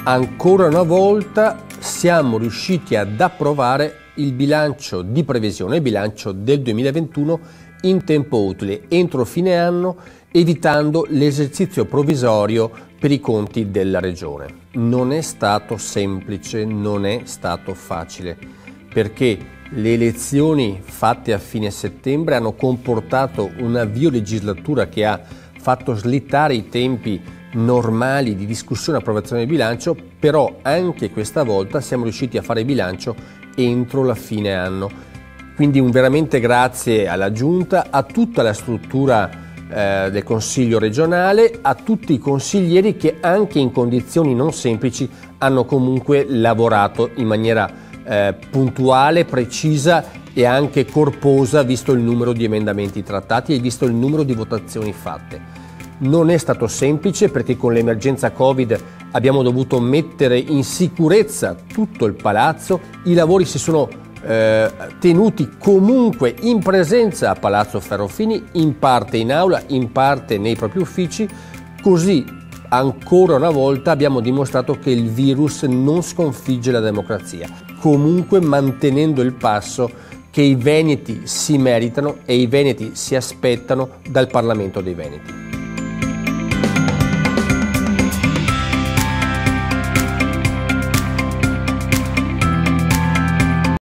Ancora una volta siamo riusciti ad approvare il bilancio di previsione, il bilancio del 2021 in tempo utile, entro fine anno, evitando l'esercizio provvisorio per i conti della Regione. Non è stato semplice, non è stato facile, perché le elezioni fatte a fine settembre hanno comportato un avvio legislatura che ha fatto slittare i tempi normali di discussione e approvazione del bilancio, però anche questa volta siamo riusciti a fare bilancio entro la fine anno. Quindi un veramente grazie alla Giunta, a tutta la struttura del Consiglio regionale, a tutti i consiglieri che anche in condizioni non semplici hanno comunque lavorato in maniera puntuale, precisa e anche corposa, visto il numero di emendamenti trattati e visto il numero di votazioni fatte. Non è stato semplice perché con l'emergenza Covid abbiamo dovuto mettere in sicurezza tutto il palazzo, i lavori si sono tenuti comunque in presenza a Palazzo Ferrofini, in parte in aula, in parte nei propri uffici, così ancora una volta abbiamo dimostrato che il virus non sconfigge la democrazia, comunque mantenendo il passo che i veneti si meritano e i veneti si aspettano dal Parlamento dei Veneti.